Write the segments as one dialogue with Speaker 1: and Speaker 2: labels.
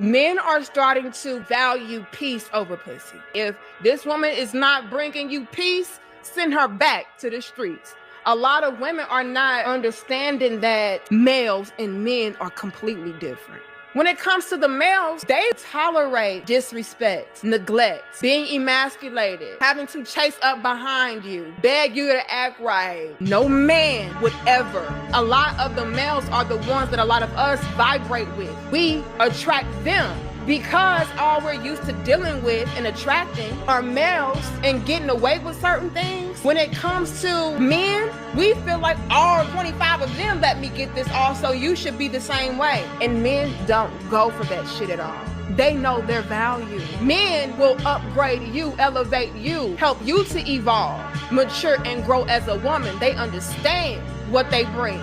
Speaker 1: Men are starting to value peace over pussy. If this woman is not bringing you peace, send her back to the streets. A lot of women are not understanding that males and men are completely different. When it comes to the males, they tolerate disrespect, neglect, being emasculated, having to chase up behind you, beg you to act right. No man would ever. A lot of the males are the ones that a lot of us vibrate with. We attract them because all we're used to dealing with and attracting are males and getting away with certain things. When it comes to men, we feel like all 25 of them let me get this also. You should be the same way. And men don't go for that shit at all. They know their value. Men will upgrade you, elevate you, help you to evolve, mature, and grow as a woman. They understand what they bring.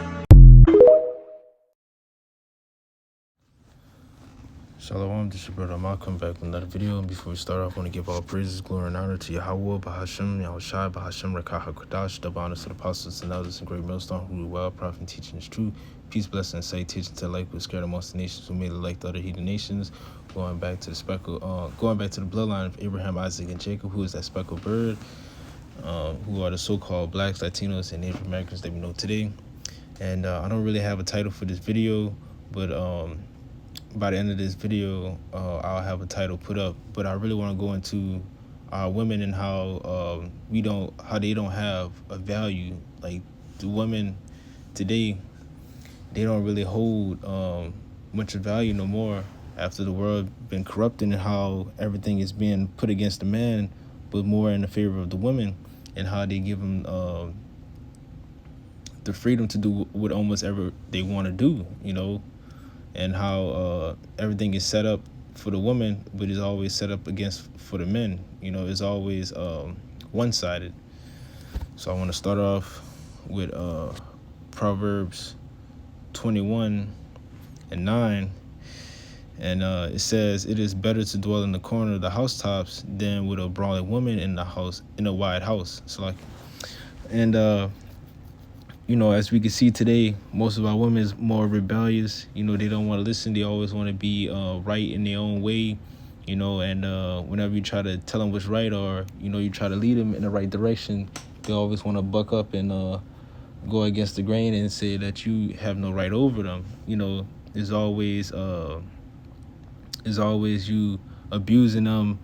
Speaker 2: Shalom, this is your brother Malcolm back with another video. And before we start off, I want to give all praises, glory, and honor to Yahweh, Bahashem, Yahushai, Bahashem, Rekah HaKadosh, double honors to the apostles and elders and great millstone who do well, prophet and teaching is true. Peace, blessing, and sight, teaching to life, who scared amongst the nations, who made it like the other heathen nations. Going back to the bloodline of Abraham, Isaac, and Jacob, who is that speckled bird, who are the so-called blacks, Latinos, and Native Americans that we know today. And I don't really have a title for this video, but by the end of this video, I'll have a title put up. But I really want to go into women and how they don't have a value. Like the women today, they don't really hold much of value no more after the world been corrupted and how everything is being put against the man, but more in the favor of the women, and how they give them the freedom to do what almost ever they want to do, you know. And how everything is set up for the woman, but is always set up for the men. You know, it's always one-sided. So I want to start off with Proverbs 21:9. And it says, "It is better to dwell in the corner of the housetops than with a brawling woman in a wide house." So you know, as we can see today, most of our women is more rebellious. You know, they don't want to listen. They always want to be right in their own way, you know, and whenever you try to tell them what's right, or, you know, you try to lead them in the right direction, they always want to buck up and go against the grain and say that you have no right over them. You know, there's always you abusing them,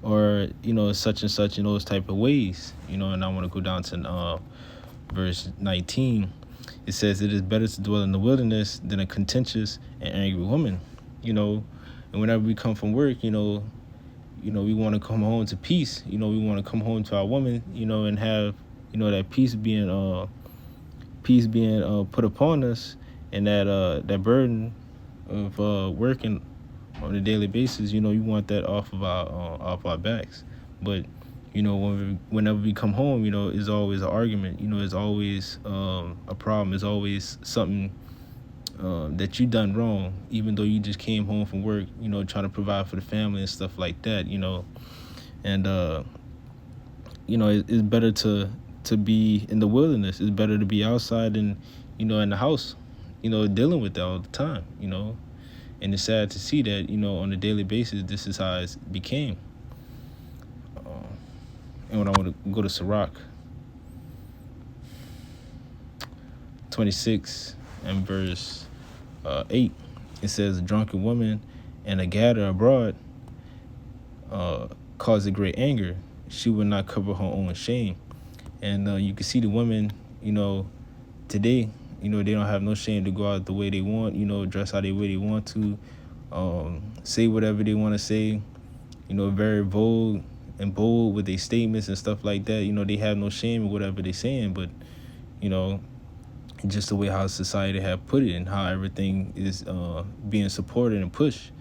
Speaker 2: or, you know, such and such in those type of ways, you know. And I want to go down to verse 19. It says, "It is better to dwell in the wilderness than a contentious and angry woman." You know, and whenever we come from work, you know, we want to come home to peace. You know, we want to come home to our woman, you know, and have, you know, that peace being put upon us, and that burden of working on a daily basis. You know, you want that off of our backs. But you know, whenever we come home, you know, it's always an argument. You know, it's always a problem. It's always something that you done wrong, even though you just came home from work, you know, trying to provide for the family and stuff like that, you know. And, you know, it's better to be in the wilderness. It's better to be outside than, you know, in the house, you know, dealing with that all the time, you know. And it's sad to see that, you know, on a daily basis, this is how it became. And when I want to go to Sirach 26 and verse 8, it says, "A drunken woman and a gadder abroad cause a great anger. She will not cover her own shame." And you can see the women, you know, today, you know, they don't have no shame to go out the way they want, you know, dress how they way they want to, say whatever they want to say, you know, very bold with their statements and stuff like that. You know, they have no shame in whatever they're saying, but, you know, just the way how society have put it and how everything is being supported and pushed.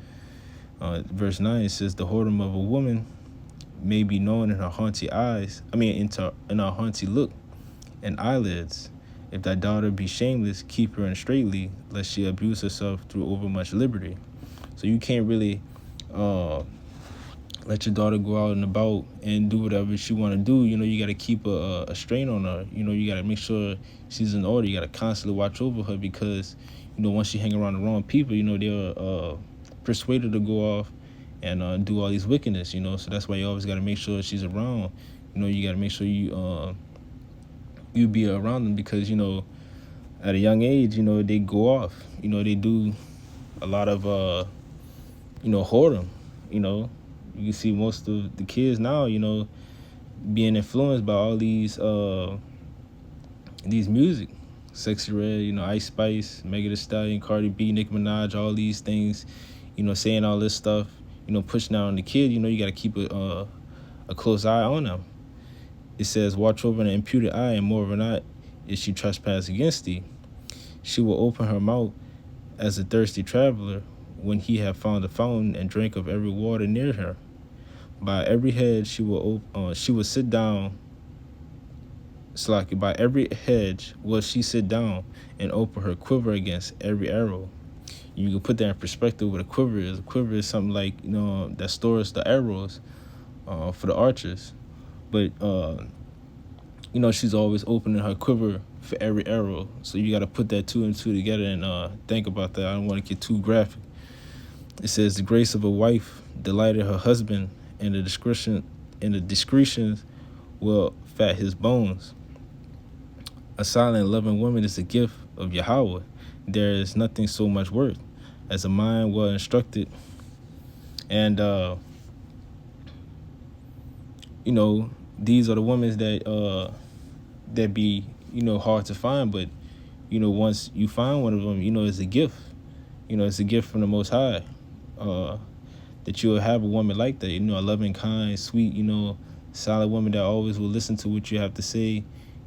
Speaker 2: Verse 9, it says, "The whoredom of a woman may be known in her haughty eyes, in her haughty look and eyelids. If thy daughter be shameless, keep her in straitly, lest she abuse herself through overmuch liberty." So you can't really let your daughter go out and about and do whatever she want to do. You know, you got to keep a strain on her. You know, you got to make sure she's in order. You got to constantly watch over her, because, you know, once she hang around the wrong people, you know, persuade her to go off and do all these wickedness, you know. So that's why you always got to make sure she's around. You know, you got to make sure you be around them, because, you know, at a young age, you know, they go off. You know, they do a lot of, you know, whoredom. You know, you see most of the kids now, you know, being influenced by all these music. Sexy Red, you know, Ice Spice, Megan Thee Stallion, Cardi B, Nicki Minaj, all these things, you know, saying all this stuff, you know, pushing out on the kid. You know, you got to keep a close eye on them. It says, watch over an imputed eye, and moreover not, if she trespass against thee. She will open her mouth as a thirsty traveler when he have found a fountain and drank of every water near her. By every hedge she will sit down. By every hedge will she sit down and open her quiver against every arrow. You can put that in perspective. What a quiver is. A quiver is something like, you know, that stores the arrows for the archers. But you know, she's always opening her quiver for every arrow. So you got to put that 2 and 2 together and think about that. I don't want to get too graphic. It says, the grace of a wife delighted her husband, and the discretions will fat his bones. A silent, loving woman is a gift of Yahweh. There is nothing so much worth as a mind well instructed. And you know, these are the women that be, you know, hard to find, but, you know, once you find one of them, you know, it's a gift. You know, it's a gift from the Most High, that you'll have a woman like that, you know, a loving, kind, sweet, you know, solid woman that always will listen to what you have to say.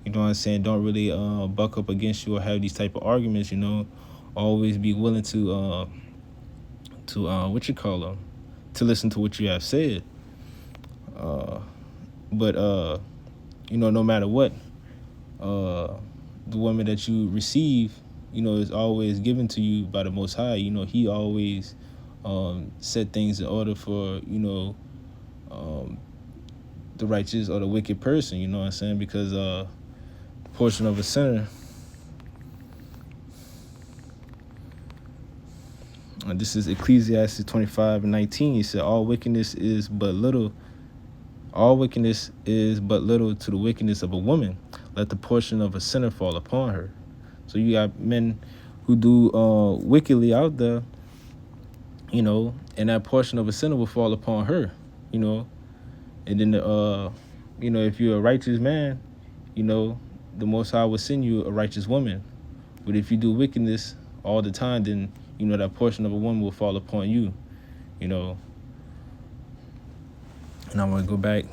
Speaker 2: You know what I'm saying? Don't really buck up against you or have these type of arguments, you know. Always be willing to to listen to what you have said. But you know, no matter what, the woman that you receive, you know, is always given to you by the Most High. You know, He always set things in order for, you know, the righteous or the wicked person. You know what I'm saying? Because the portion of a sinner. This is Ecclesiastes 25:19. He said, all wickedness is but little to the wickedness of a woman. Let the portion of a sinner fall upon her. So you got men who do wickedly out there, you know, and that portion of a sinner will fall upon her, you know. And then, you know, if you're a righteous man, you know, the Most High will send you a righteous woman. But if you do wickedness all the time, then, you know, that portion of a woman will fall upon you, you know. And I want to go back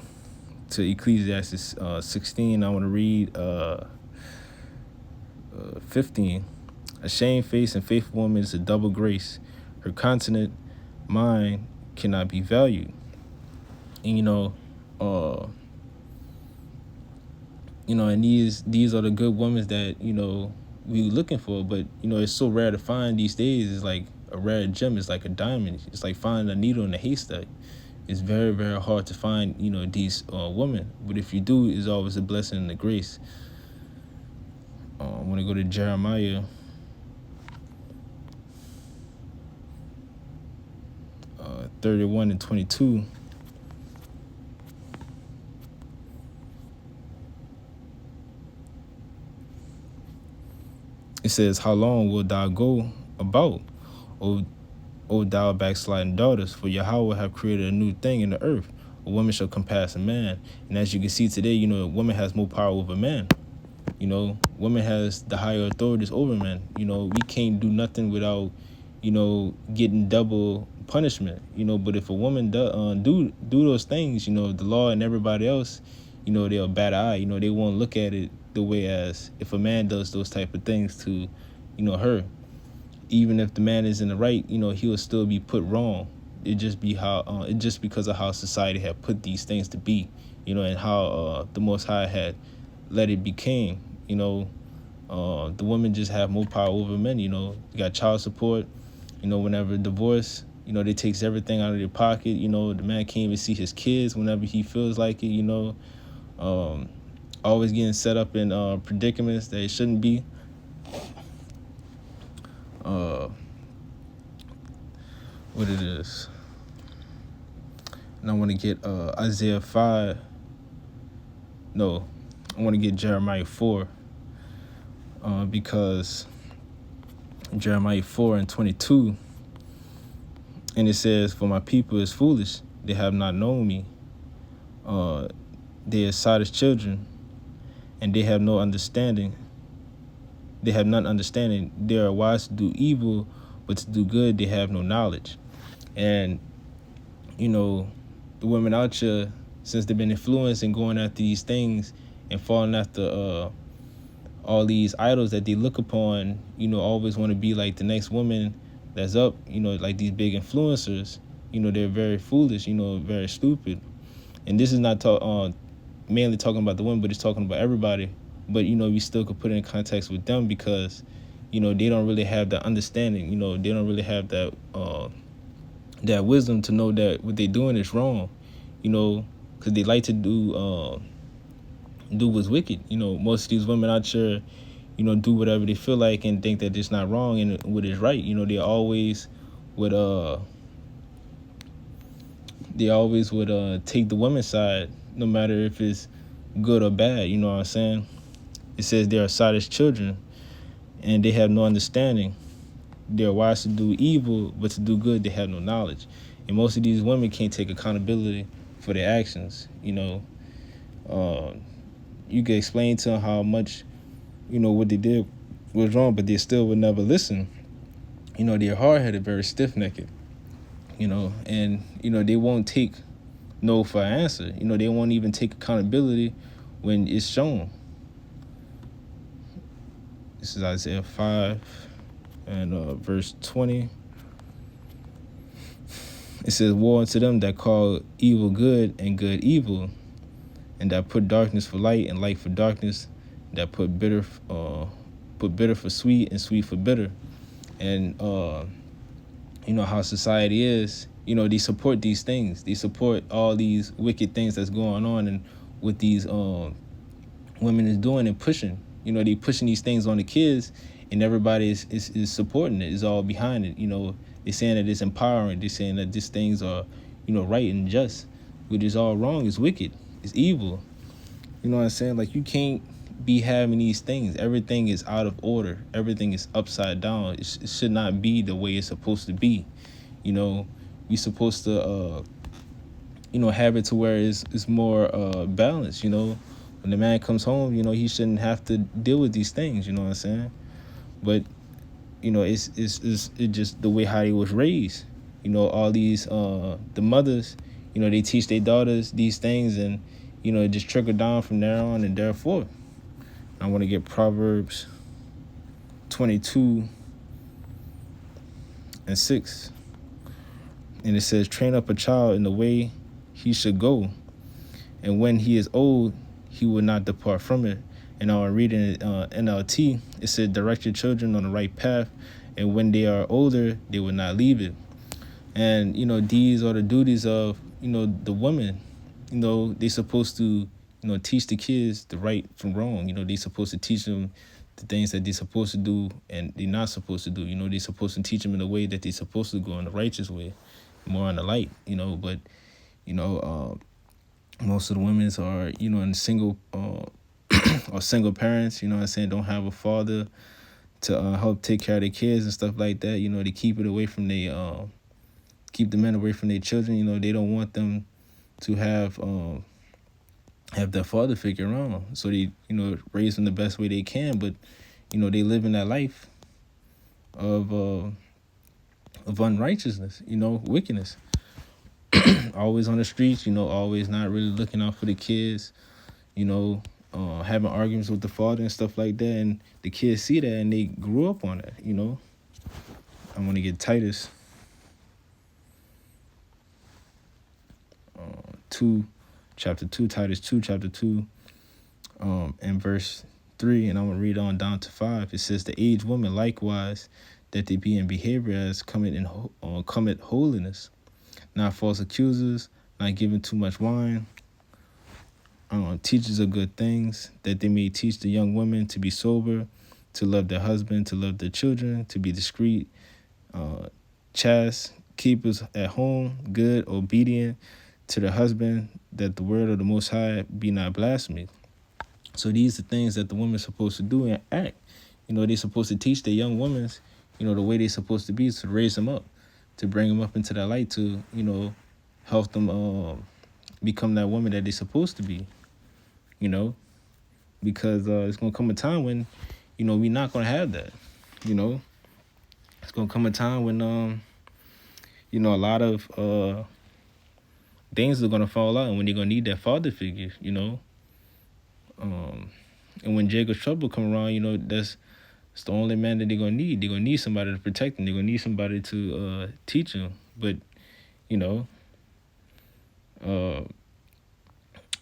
Speaker 2: to Ecclesiastes 16. I want to read 15. A shamefaced and faithful woman is a double grace. Her continent mind cannot be valued. And, you know, and these are the good women that, you know, we looking for. But, you know, it's so rare to find these days. It's like a rare gem. It's like a diamond. It's like finding a needle in a haystack. It's very, very hard to find, you know, these women. But if you do, it's always a blessing and a grace. I want to go to Jeremiah 31:22. It says, how long wilt thou go about, O thou backsliding daughters? For Yahweh have created a new thing in the earth. A woman shall compass a man. And as you can see today, you know, a woman has more power over man. You know, woman has the higher authorities over men. You know, we can't do nothing without, you know, getting double punishment. You know, but if a woman do those things, you know, the law and everybody else, you know, they'll bat an eye. You know, they won't look at it the way as if a man does those type of things to, you know, her. Even if the man is in the right, you know, he'll still be put wrong. It just because of how society had put these things to be, you know, and how the Most High had let it became. You know, the women just have more power over men. You know, you got child support. You know, whenever divorce, you know, they takes everything out of their pocket. You know, the man can't even see his kids whenever he feels like it. You know, always getting set up in predicaments that it shouldn't be. what it is. And I want to get Isaiah 5. No, I want to get Jeremiah 4. Because Jeremiah 4:22, and it says, "For my people is foolish; they have not known me. They are Sodom's children, and they have no understanding. They have none understanding. They are wise to do evil, but to do good they have no knowledge." And the women out here, since they've been influenced and going after these things and falling after all these idols that they look upon, always want to be like the next woman that's up, like these big influencers, they're very foolish, very stupid. And this is not mainly talking about the women, but it's talking about everybody. But, we still could put it in context with them because, they don't really have that understanding. They don't really have that that wisdom to know that what they're doing is wrong, because they like to do what's wicked. Most of these women out here, do whatever they feel like and think that it's not wrong and what is right. They always would take the women's side, no matter if it's good or bad. You know what I'm saying? It says they are Sodom's children, and they have no understanding. They are wise to do evil, but to do good they have no knowledge. And most of these women can't take accountability for their actions. You can explain to them how much, what they did was wrong, but they still would never listen. They're hard-headed, very stiff-necked, and, they won't take no for an answer. They won't even take accountability when it's shown. This is Isaiah 5 and verse 20. It says, "Woe unto them that call evil good and good evil, and that put darkness for light and light for darkness, that put bitter for sweet and sweet for bitter." And how society is, they support these things. They support all these wicked things that's going on and what these women is doing and pushing. They pushing these things on the kids, and everybody is supporting it, is all behind it. They're saying that it's empowering. They're saying that these things are, right and just, which is all wrong. It's wicked. It's evil. You know what I'm saying? Like, you can't be having these things. Everything is out of order. Everything is upside down. It should not be the way it's supposed to be. You're supposed to, have it to where it's more balanced. When the man comes home, he shouldn't have to deal with these things. You know what I'm saying? But it's just the way how he was raised. All these the mothers, they teach their daughters these things, and it just trickle down from there on and therefore. I want to get Proverbs 22 and 6. And it says, "Train up a child in the way he should go, and when he is old, he will not depart from it." And I was reading it NLT. It said, "Direct your children on the right path, and when they are older, they will not leave it." And these are the duties of the women. They're supposed to teach the kids the right from wrong. They're supposed to teach them the things that they're supposed to do and they're not supposed to do. They're supposed to teach them in the way that they're supposed to go, in the righteous way, more on the light. But most of the women are in single or single parents. Don't have a father to help take care of their kids and stuff like that. They keep it away from keep the men away from their children. They don't want them to have that father figure around. So they, raise them the best way they can. But, they live in that life of unrighteousness, wickedness. Always on the streets, always not really looking out for the kids, having arguments with the father and stuff like that. And the kids see that and they grew up on that, I want to get Titus 2, chapter 2, Titus 2, chapter 2, and verse 3, and I'm going to read on down to 5. It says, "The aged woman likewise, that they be in behavior as cometh holiness, not false accusers, not giving too much wine, teachers of good things, that they may teach the young women to be sober, to love their husband, to love their children, to be discreet, chaste, keepers at home, good, obedient to their husband, that the word of the Most High be not blasphemed. So these are things that the woman's supposed to do and act. They're supposed to teach the young women, the way they're supposed to be, to raise them up, to bring them up into that light, to, help them become that woman that they're supposed to be, because it's going to come a time when, we're not going to have that, It's going to come a time when, a lot of things are going to fall out, and when they're going to need that father figure, and when Jacob's trouble come around, it's the only man that they're going to need. They're going to need somebody to protect them. They're going to need somebody to teach them. But,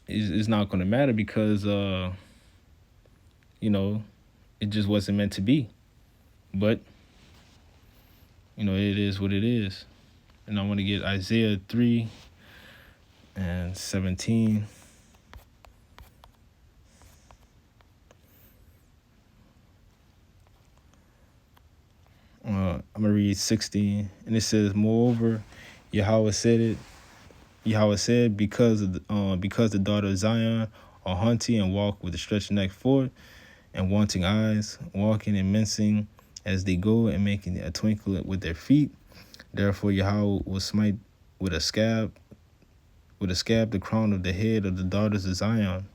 Speaker 2: it's not going to matter because, it just wasn't meant to be. But, it is what it is. And I want to get Isaiah 3:17. I'm going to read 16. And it says, moreover, Yahweh said, because the daughter of Zion are haughty and walk with a stretched neck forward and wanting eyes, walking and mincing as they go and making a twinkle with their feet. Therefore Yahweh will smite with a scab the crown of the head of the daughters of Zion,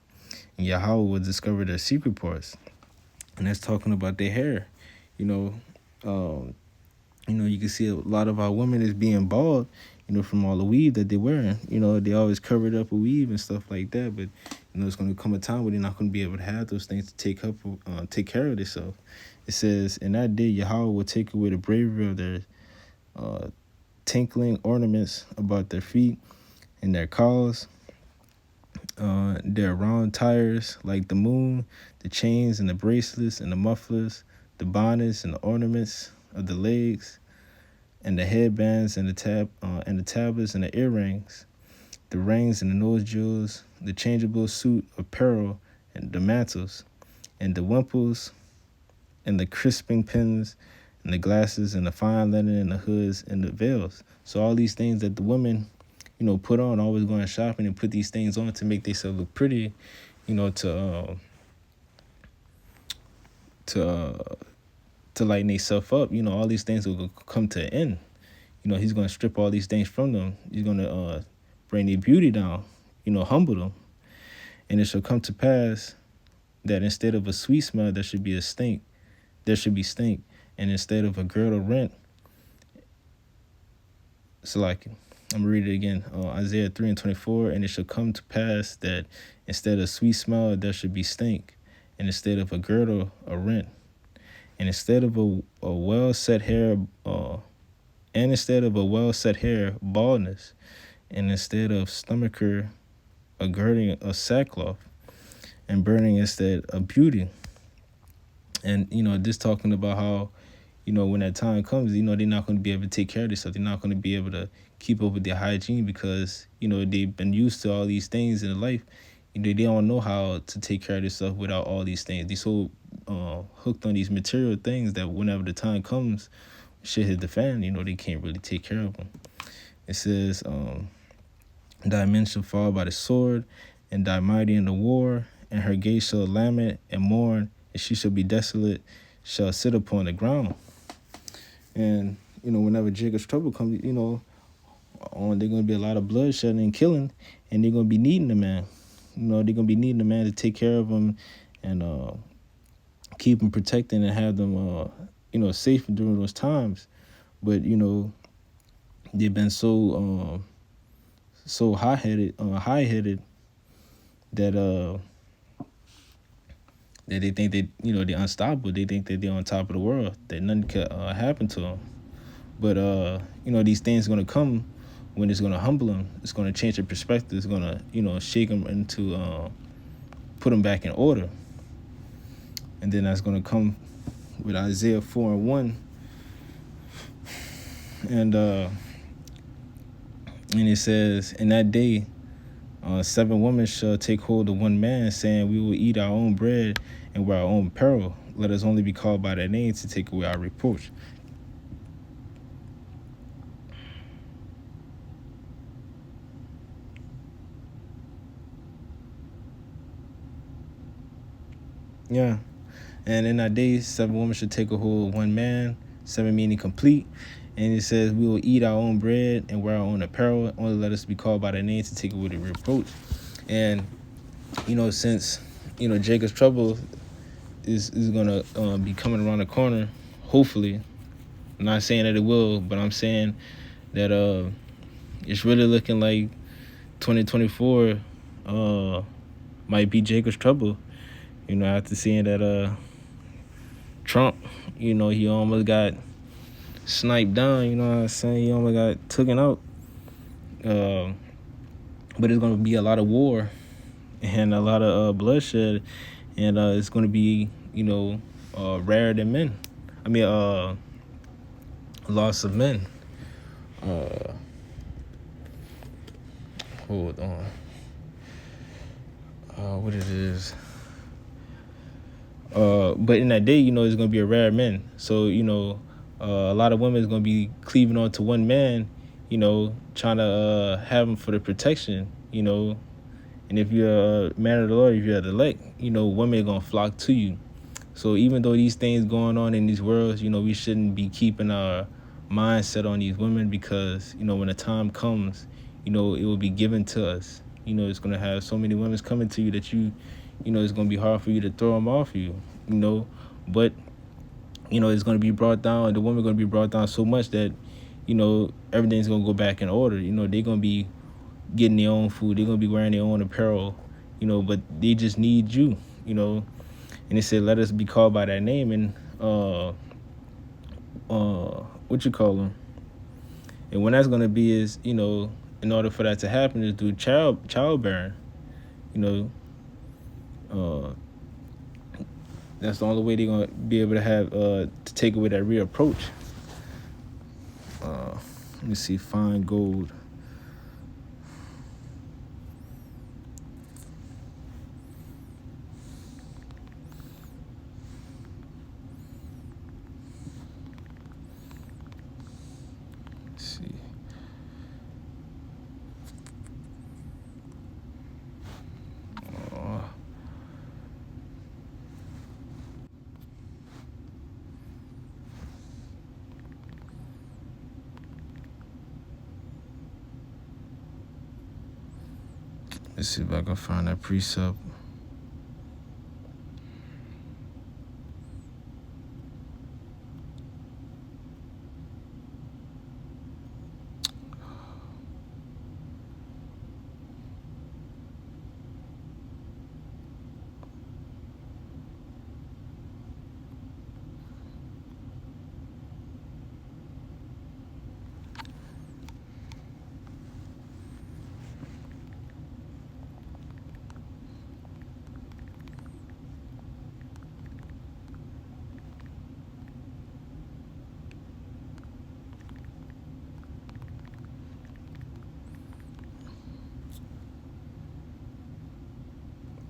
Speaker 2: and Yahweh will discover their secret parts. And that's talking about their hair. You can see a lot of our women is being bald, from all the weave that they're wearing. They always covered up with weave and stuff like that. But, it's going to come a time where they're not going to be able to have those things to take care of themselves. It says, in that day, Yahweh will take away the bravery of their tinkling ornaments about their feet and their cause, their round tires like the moon, the chains and the bracelets and the mufflers, the bonnets and the ornaments of the legs, and the headbands and the tablets and the earrings, the rings and the nose jewels, the changeable suit apparel and the mantles, and the wimples and the crisping pins and the glasses and the fine linen and the hoods and the veils. So all these things that the women, put on, always going shopping and put these things on to make themselves look pretty, to lighten themselves up. All these things will come to an end. He's going to strip all these things from them. He's going to bring their beauty down, humble them. And it shall come to pass that instead of a sweet smell, there should be stink. And instead of a girdle rent, so I'm going to read it again. Isaiah 3:24, and it shall come to pass that instead of sweet smell, there should be stink. And instead of a girdle, a rent. And instead of a well-set hair, baldness. And instead of stomacher, a girding of sackcloth. And burning instead of beauty. And, this talking about how, when that time comes, they're not going to be able to take care of themselves. They're not going to be able to keep up with their hygiene because, they've been used to all these things in life. They don't know how to take care of themselves without all these things. They're so hooked on these material things that whenever the time comes, shit hit the fan, they can't really take care of them. It says, thy men shall fall by the sword, and thy mighty in the war, and her gates shall lament and mourn, and she shall be desolate, shall sit upon the ground. And, whenever Jacob's trouble comes, there's going to be a lot of bloodshed and killing, and they're going to be needing a man. They're going to be needing a man to take care of them and keep them protected and have them, safe during those times. But, they've been so high-headed that they think that, they're unstoppable. They think that they're on top of the world, that nothing could happen to them. But, these things are going to come when it's going to humble them. It's going to change their perspective. It's going to, shake them into, put them back in order. And then that's going to come with Isaiah 4:1. And it says, in that day, 7 women shall take hold of one man, saying, we will eat our own bread and wear our own apparel. Let us only be called by that name to take away our reproach. Yeah. And in that day, 7 women should take a hold of 1 man, 7 meaning complete. And it says, we will eat our own bread and wear our own apparel. Only let us be called by their name to take away the reproach. And, since, Jacob's trouble is going to be coming around the corner, hopefully. I'm not saying that it will, but I'm saying that it's really looking like 2024 might be Jacob's trouble. After seeing that Trump, he almost got sniped down, you know what I'm saying? He almost got taken out. But it's going to be a lot of war and a lot of bloodshed, and it's going to be, rarer than men. I mean, loss of men. Hold on. What it is. But in that day, it's going to be a rare men. So, a lot of women is going to be cleaving on to 1 man, trying to have him for the protection, And if you're a man of the Lord, if you're the elect, women are going to flock to you. So even though these things going on in these worlds, we shouldn't be keeping our mindset on these women because, when the time comes, it will be given to us. It's going to have so many women coming to you that it's going to be hard for you to throw them off you, But, it's going to be brought down. The women are going to be brought down so much that, everything's going to go back in order. They're going to be getting their own food. They're going to be wearing their own apparel, but they just need you, And it said, let us be called by that name. And, what you call them? And when that's going to be is, in order for that to happen is through childbearing, that's the only way they're going to be able to have, to take away that reapproach. Let me see, fine gold. Let's see. Let's see if I can find that precept.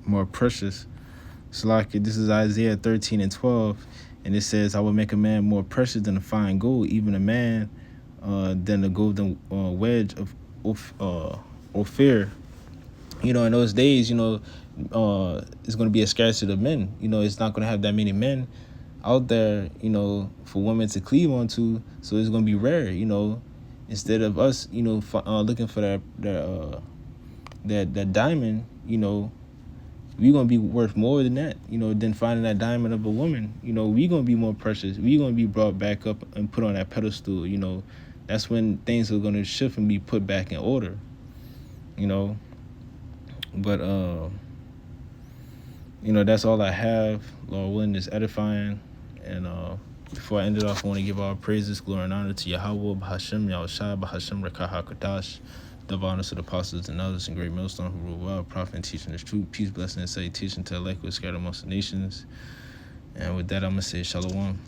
Speaker 2: More precious. Salaki, this is Isaiah 13:12, and it says, I will make a man more precious than a fine gold, even a man than the golden wedge of Ophir. In those days, it's going to be a scarcity of men. It's not going to have that many men out there, for women to cleave onto. So it's going to be rare, instead of us, looking for that diamond, we're going to be worth more than that, than finding that diamond of a woman. We're going to be more precious. We're going to be brought back up and put on that pedestal, That's when things are going to shift and be put back in order, But, that's all I have. Lord willing, is edifying. And before I end it off, I want to give all praises, glory, and honor to Yahweh, B'Hashem, Yahushua, B'Hashem, Rekah HaKadosh, the honors of the apostles and others, and great millstone who rule well, prophet and teaching the truth, peace, blessing, and salutation to the elect who are scattered amongst the nations. And with that, I'm going to say shalom.